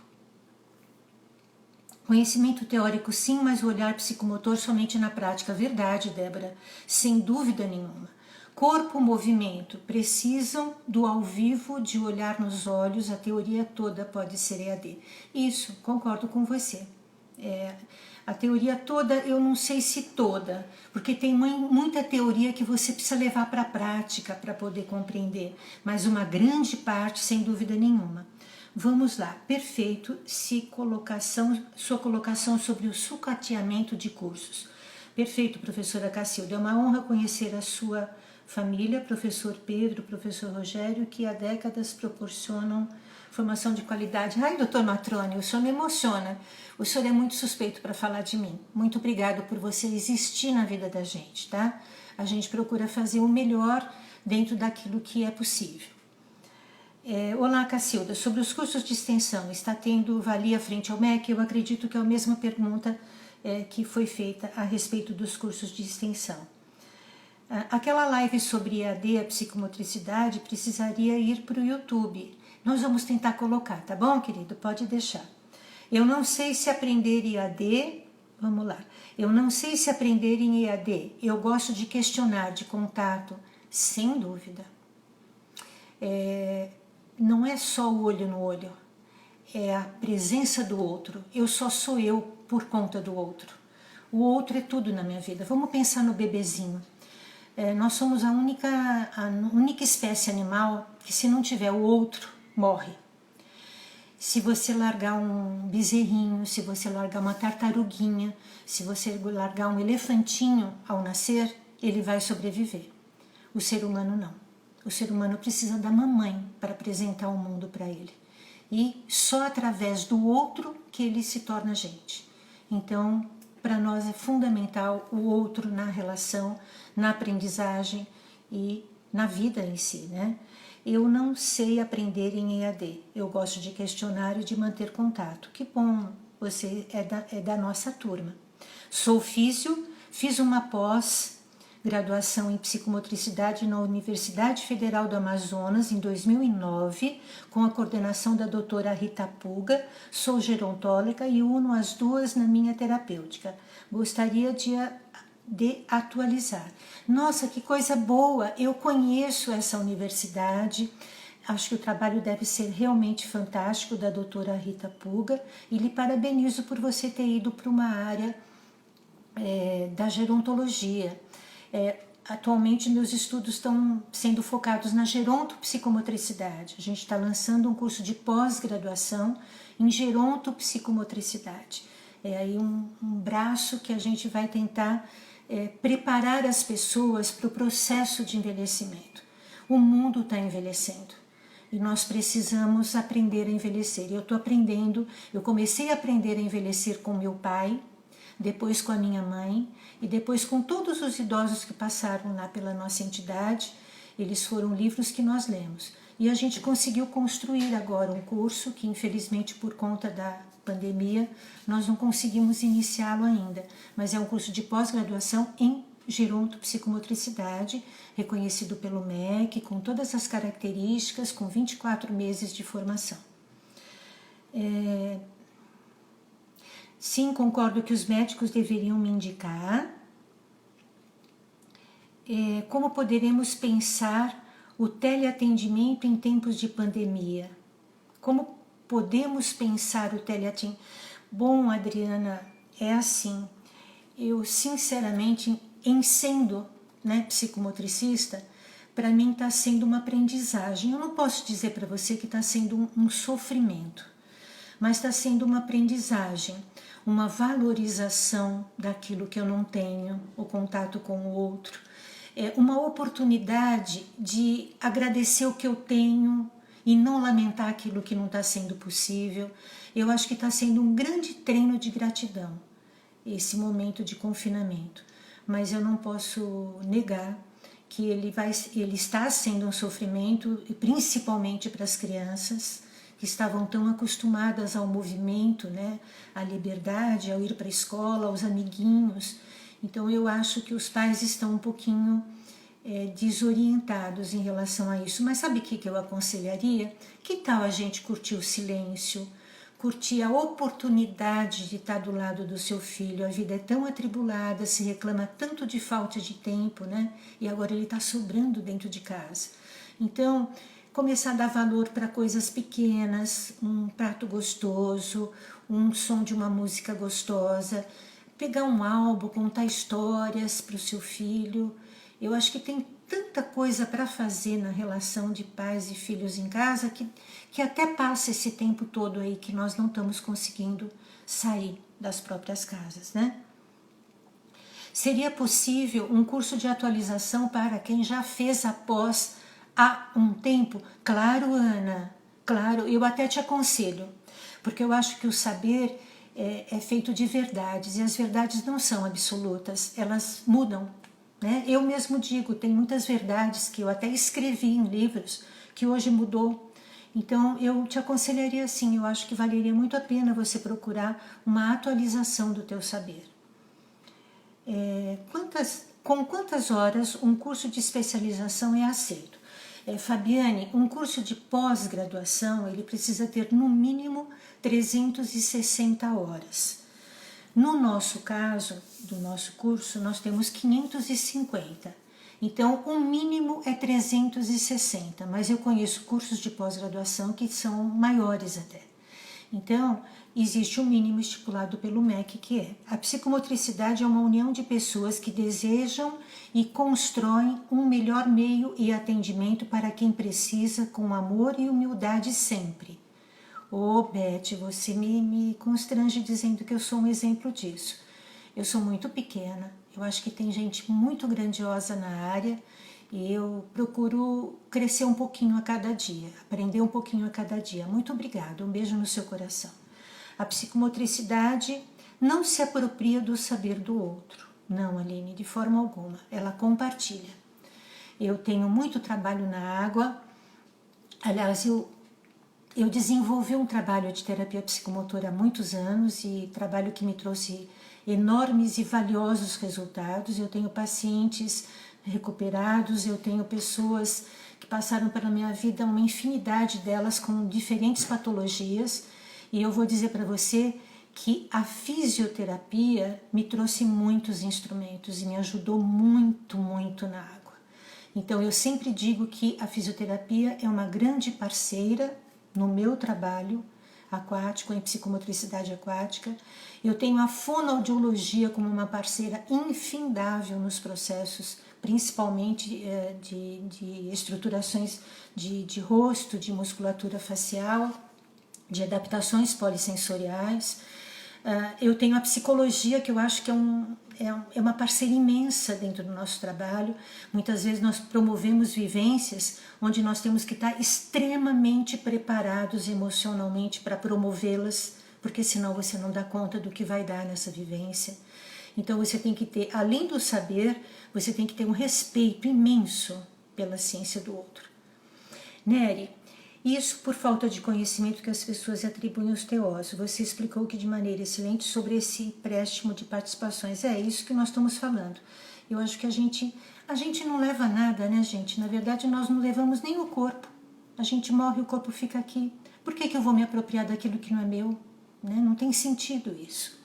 Conhecimento teórico sim, mas o olhar psicomotor somente na prática. Verdade, Débora, sem dúvida nenhuma. Corpo, movimento, precisam do ao vivo, de olhar nos olhos, a teoria toda pode ser EAD. Isso, concordo com você. A teoria toda, eu não sei se toda, porque tem muita teoria que você precisa levar para a prática para poder compreender, mas uma grande parte, sem dúvida nenhuma. Vamos lá, perfeito, sua colocação sobre o sucateamento de cursos. Perfeito, professora Cacilda, é uma honra conhecer a sua família, professor Pedro, professor Rogério, que há décadas proporcionam formação de qualidade. Ai, doutor Matrone, o senhor me emociona. O senhor é muito suspeito para falar de mim. Muito obrigado por você existir na vida da gente, tá? A gente procura fazer o melhor dentro daquilo que é possível. Olá, Cacilda, sobre os cursos de extensão, está tendo valia frente ao MEC? Eu acredito que é a mesma pergunta que foi feita a respeito dos cursos de extensão. Aquela live sobre EAD, a psicomotricidade, precisaria ir para o YouTube. Nós vamos tentar colocar, tá bom, querido? Pode deixar. Eu não sei se aprender EAD... Vamos lá. Eu não sei se aprender em EAD. Eu gosto de questionar, de contato, sem dúvida. Não é só o olho no olho, é a presença do outro. Eu só sou eu por conta do outro. O outro é tudo na minha vida. Vamos pensar no bebezinho. Nós somos a única espécie animal que, se não tiver o outro, morre. Se você largar um bezerrinho, se você largar uma tartaruguinha, se você largar um elefantinho ao nascer, ele vai sobreviver. O ser humano não. O ser humano precisa da mamãe para apresentar o mundo para ele. E só através do outro que ele se torna gente. Então, para nós é fundamental o outro na relação, na aprendizagem e na vida em si, né? Eu não sei aprender em EAD. Eu gosto de questionar e de manter contato. Que bom, você é da nossa turma. Sou físio, fiz uma pós-graduação em psicomotricidade na Universidade Federal do Amazonas em 2009, com a coordenação da doutora Rita Puga. Sou gerontóloga e uno as duas na minha terapêutica. Gostaria de de atualizar. Nossa, que coisa boa! Eu conheço essa universidade. Acho que o trabalho deve ser realmente fantástico da doutora Rita Puga e lhe parabenizo por você ter ido para uma área da gerontologia. Atualmente meus estudos estão sendo focados na gerontopsicomotricidade. A gente está lançando um curso de pós-graduação em gerontopsicomotricidade. É aí um braço que a gente vai tentar preparar as pessoas para o processo de envelhecimento. O mundo está envelhecendo e nós precisamos aprender a envelhecer. Eu estou aprendendo, eu comecei a aprender a envelhecer com meu pai, depois com a minha mãe e depois com todos os idosos que passaram lá pela nossa entidade. Eles foram livros que nós lemos. E a gente conseguiu construir agora um curso que, infelizmente, por conta da pandemia, nós não conseguimos iniciá-lo ainda. Mas é um curso de pós-graduação em gerontopsicomotricidade, reconhecido pelo MEC, com todas as características, com 24 meses de formação. Sim, concordo que os médicos deveriam me indicar como poderemos pensar o teleatendimento em tempos de pandemia. Como podemos pensar o teleatendimento? Bom, Adriana, é assim, eu sinceramente, em sendo psicomotricista, para mim está sendo uma aprendizagem. Eu não posso dizer para você que está sendo um sofrimento, mas está sendo uma aprendizagem, uma valorização daquilo que eu não tenho, o contato com o outro, uma oportunidade de agradecer o que eu tenho e não lamentar aquilo que não está sendo possível. Eu acho que está sendo um grande treino de gratidão, esse momento de confinamento, mas eu não posso negar que ele está sendo um sofrimento, principalmente para as crianças, que estavam tão acostumadas ao movimento, à liberdade, ao ir para a escola, aos amiguinhos. Então eu acho que os pais estão um pouquinho desorientados em relação a isso. Mas sabe o que eu aconselharia? Que tal a gente curtir o silêncio, curtir a oportunidade de estar do lado do seu filho? A vida é tão atribulada, se reclama tanto de falta de tempo, e agora ele está sobrando dentro de casa. Então, começar a dar valor para coisas pequenas, um prato gostoso, um som de uma música gostosa, pegar um álbum, contar histórias para o seu filho. Eu acho que tem tanta coisa para fazer na relação de pais e filhos em casa que até passa esse tempo todo aí que nós não estamos conseguindo sair das próprias casas, Seria possível um curso de atualização para quem já fez a pós há um tempo? Claro, Ana, claro, eu até te aconselho, porque eu acho que o saber é feito de verdades, e as verdades não são absolutas, elas mudam, Eu mesmo digo, tem muitas verdades que eu até escrevi em livros, que hoje mudou. Então eu te aconselharia assim, eu acho que valeria muito a pena você procurar uma atualização do teu saber. Com quantas horas um curso de especialização é aceito? Fabiane, um curso de pós-graduação, ele precisa ter no mínimo 360 horas. No nosso caso, do nosso curso, nós temos 550. Então, o mínimo é 360, mas eu conheço cursos de pós-graduação que são maiores até. Então, existe um mínimo estipulado pelo MEC, que é: a psicomotricidade é uma união de pessoas que desejam e constroem um melhor meio e atendimento para quem precisa, com amor e humildade sempre. Beth, você me constrange dizendo que eu sou um exemplo disso. Eu sou muito pequena, eu acho que tem gente muito grandiosa na área e eu procuro crescer um pouquinho a cada dia, aprender um pouquinho a cada dia. Muito obrigada, um beijo no seu coração. A psicomotricidade não se apropria do saber do outro. Não, Aline, de forma alguma. Ela compartilha. Eu tenho muito trabalho na água. Aliás, eu desenvolvi um trabalho de terapia psicomotora há muitos anos e trabalho que me trouxe enormes e valiosos resultados. Eu tenho pacientes recuperados, eu tenho pessoas que passaram pela minha vida, uma infinidade delas com diferentes patologias, e eu vou dizer para você que a fisioterapia me trouxe muitos instrumentos e me ajudou muito, muito na água. Então eu sempre digo que a fisioterapia é uma grande parceira no meu trabalho aquático, em psicomotricidade aquática. Eu tenho a fonoaudiologia como uma parceira infindável nos processos, principalmente de estruturações de rosto, de musculatura facial, de adaptações polissensoriais. Eu tenho a psicologia, que eu acho que é uma parceira imensa dentro do nosso trabalho. Muitas vezes nós promovemos vivências onde nós temos que estar extremamente preparados emocionalmente para promovê-las, porque senão você não dá conta do que vai dar nessa vivência. Então você tem que ter, além do saber, você tem que ter um respeito imenso pela ciência do outro. Nery, isso por falta de conhecimento que as pessoas atribuem aos teóricos. Você explicou que de maneira excelente sobre esse empréstimo de participações. É isso que nós estamos falando. Eu acho que a gente não leva nada, né, gente? Na verdade, nós não levamos nem o corpo. A gente morre, o corpo fica aqui. Por que eu vou me apropriar daquilo que não é meu? Né? Não tem sentido isso.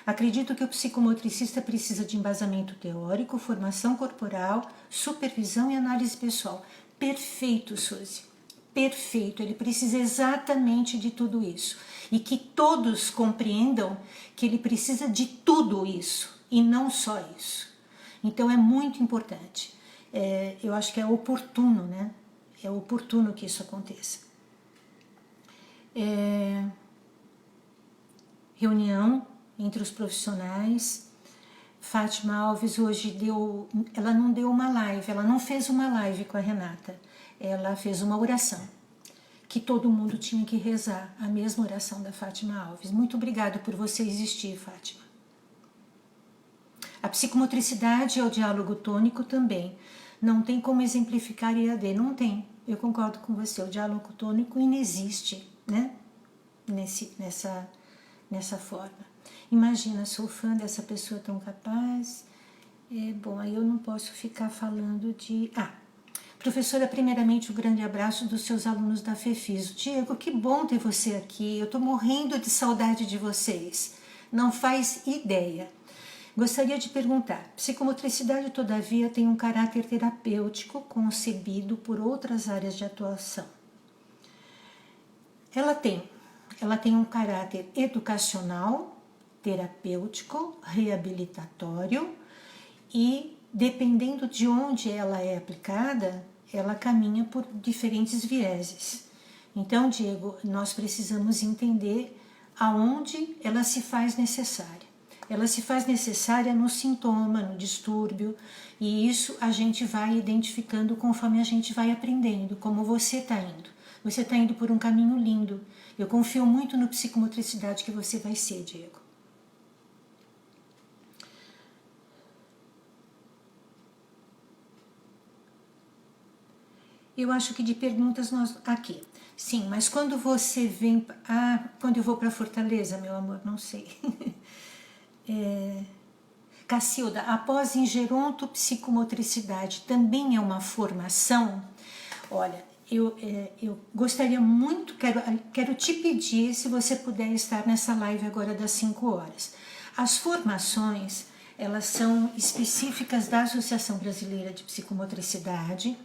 Acredito que o psicomotricista precisa de embasamento teórico, formação corporal, supervisão e análise pessoal. Perfeito, Suzy. Perfeito, ele precisa exatamente de tudo isso. E que todos compreendam que ele precisa de tudo isso e não só isso. Então é muito importante. Eu acho que é oportuno, né? É oportuno que isso aconteça. Reunião entre os profissionais. Fátima Alves hoje ela não deu uma live, ela não fez uma live com a Renata. Ela fez uma oração, que todo mundo tinha que rezar, a mesma oração da Fátima Alves. Muito obrigada por você existir, Fátima. A psicomotricidade é o diálogo tônico também. Não tem como exemplificar EAD, não tem. Eu concordo com você, o diálogo tônico inexiste, né? Nessa forma. Imagina, sou fã dessa pessoa tão capaz. Bom, aí eu não posso ficar falando de... Professora, primeiramente um grande abraço dos seus alunos da FEFIS. Diego, que bom ter você aqui, eu estou morrendo de saudade de vocês. Não faz ideia. Gostaria de perguntar, psicomotricidade todavia tem um caráter terapêutico concebido por outras áreas de atuação. Ela tem um caráter educacional, terapêutico, reabilitatório e, dependendo de onde ela é aplicada, ela caminha por diferentes vieses. Então, Diego, nós precisamos entender aonde ela se faz necessária. Ela se faz necessária no sintoma, no distúrbio, e isso a gente vai identificando conforme a gente vai aprendendo, como você está indo. Você está indo por um caminho lindo. Eu confio muito no psicomotricidade que você vai ser, Diego. Eu acho que de perguntas nós... Aqui. Sim, mas quando você vem... quando eu vou para Fortaleza, meu amor, não sei. Cacilda, após em gerontopsicomotricidade, também é uma formação? Olha, eu gostaria muito, quero te pedir se você puder estar nessa live agora das 5 horas. As formações, elas são específicas da Associação Brasileira de Psicomotricidade,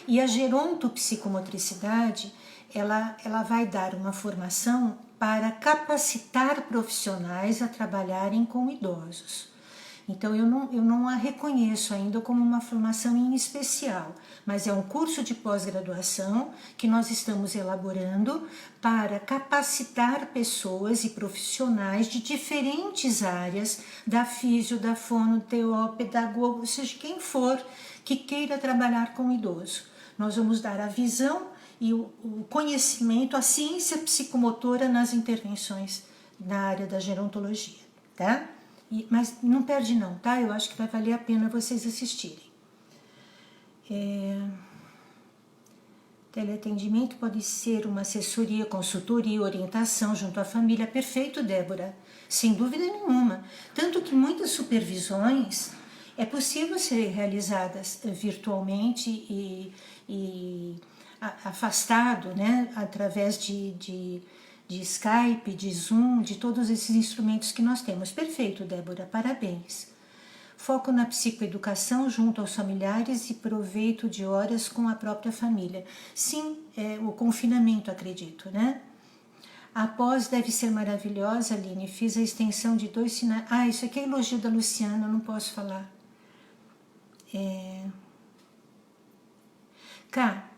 e a gerontopsicomotricidade, ela vai dar uma formação para capacitar profissionais a trabalharem com idosos. Então, eu não a reconheço ainda como uma formação em especial, mas é um curso de pós-graduação que nós estamos elaborando para capacitar pessoas e profissionais de diferentes áreas, da físio, da fono, TO, pedagogo, ou seja, quem for que queira trabalhar com idoso. Nós vamos dar a visão e o conhecimento, a ciência psicomotora nas intervenções na área da gerontologia, tá? Mas não perde não, tá? Eu acho que vai valer a pena vocês assistirem. Teleatendimento pode ser uma assessoria, consultoria, orientação junto à família. Perfeito, Débora, sem dúvida nenhuma. Tanto que muitas supervisões é possível ser realizadas virtualmente e afastado, né? Através de de Skype, de Zoom, de todos esses instrumentos que nós temos. Perfeito, Débora, parabéns. Foco na psicoeducação junto aos familiares e proveito de horas com a própria família. Sim, o confinamento, acredito, né? A pós deve ser maravilhosa, Aline. Fiz a extensão de 2 sinais. Ah, isso aqui é elogio da Luciana, não posso falar. Cá,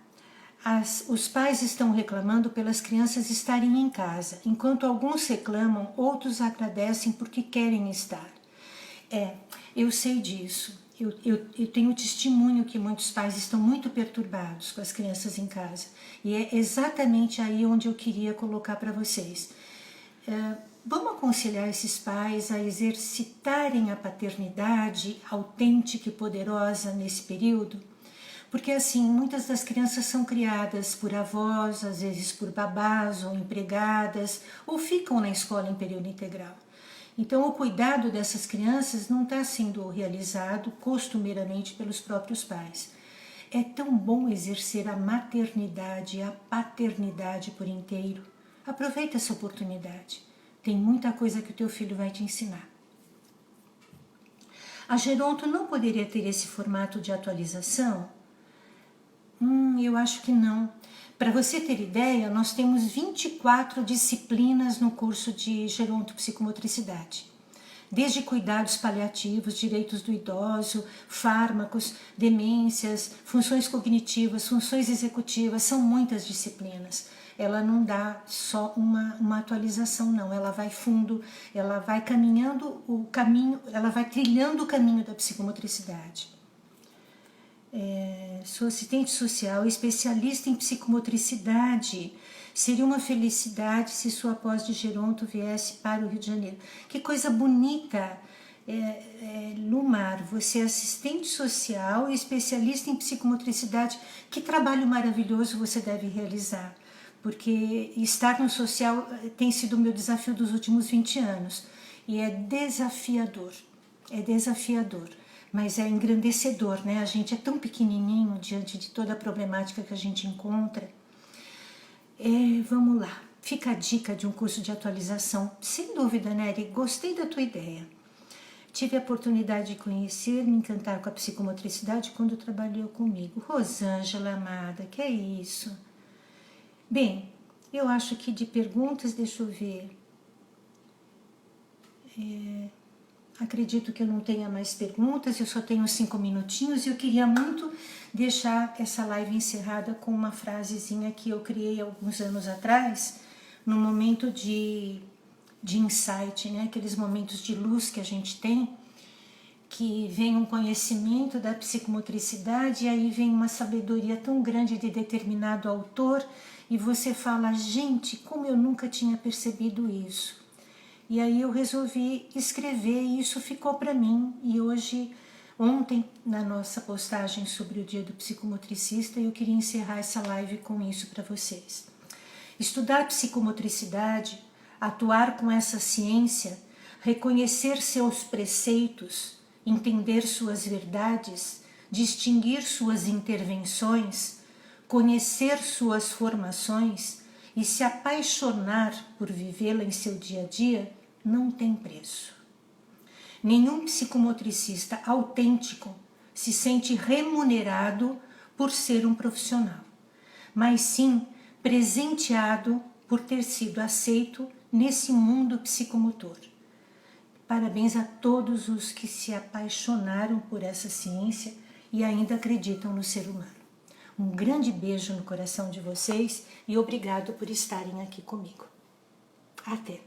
os pais estão reclamando pelas crianças estarem em casa. Enquanto alguns reclamam, outros agradecem porque querem estar. Eu sei disso. Eu tenho testemunho que muitos pais estão muito perturbados com as crianças em casa. E é exatamente aí onde eu queria colocar para vocês. Vamos aconselhar esses pais a exercitarem a paternidade autêntica e poderosa nesse período? Porque assim, muitas das crianças são criadas por avós, às vezes por babás ou empregadas, ou ficam na escola em período integral. Então, o cuidado dessas crianças não está sendo realizado costumeiramente pelos próprios pais. É tão bom exercer a maternidade e a paternidade por inteiro. Aproveita essa oportunidade. Tem muita coisa que o teu filho vai te ensinar. A Geronto não poderia ter esse formato de atualização? Eu acho que não. Para você ter ideia, nós temos 24 disciplinas no curso de gerontopsicomotricidade. Desde cuidados paliativos, direitos do idoso, fármacos, demências, funções cognitivas, funções executivas, são muitas disciplinas. Ela não dá só uma atualização, não. Ela vai fundo, ela vai caminhando o caminho, ela vai trilhando o caminho da psicomotricidade. Sou assistente social, especialista em psicomotricidade. Seria uma felicidade se sua pós de geronto viesse para o Rio de Janeiro. Que coisa bonita, Lumar, você é assistente social e especialista em psicomotricidade. Que trabalho maravilhoso você deve realizar, porque estar no social tem sido o meu desafio dos últimos 20 anos e é desafiador, mas é engrandecedor, né? A gente é tão pequenininho diante de toda a problemática que a gente encontra. Vamos lá, fica a dica de um curso de atualização. Sem dúvida, Nery, gostei da tua ideia. Tive a oportunidade de conhecer, me encantar com a psicomotricidade quando trabalhou comigo. Rosângela, amada, que é isso? Bem, eu acho que de perguntas, deixa eu ver. Acredito que eu não tenha mais perguntas, eu só tenho 5 minutinhos e eu queria muito deixar essa live encerrada com uma frasezinha que eu criei alguns anos atrás, num momento de insight, né? Aqueles momentos de luz que a gente tem, que vem um conhecimento da psicomotricidade e aí vem uma sabedoria tão grande de determinado autor e você fala, gente, como eu nunca tinha percebido isso. E aí eu resolvi escrever e isso ficou para mim. E ontem, na nossa postagem sobre o Dia do Psicomotricista, eu queria encerrar essa live com isso para vocês. Estudar psicomotricidade, atuar com essa ciência, reconhecer seus preceitos, entender suas verdades, distinguir suas intervenções, conhecer suas formações e se apaixonar por vivê-la em seu dia a dia, não tem preço. Nenhum psicomotricista autêntico se sente remunerado por ser um profissional, mas sim presenteado por ter sido aceito nesse mundo psicomotor. Parabéns a todos os que se apaixonaram por essa ciência e ainda acreditam no ser humano. Um grande beijo no coração de vocês e obrigado por estarem aqui comigo. Até!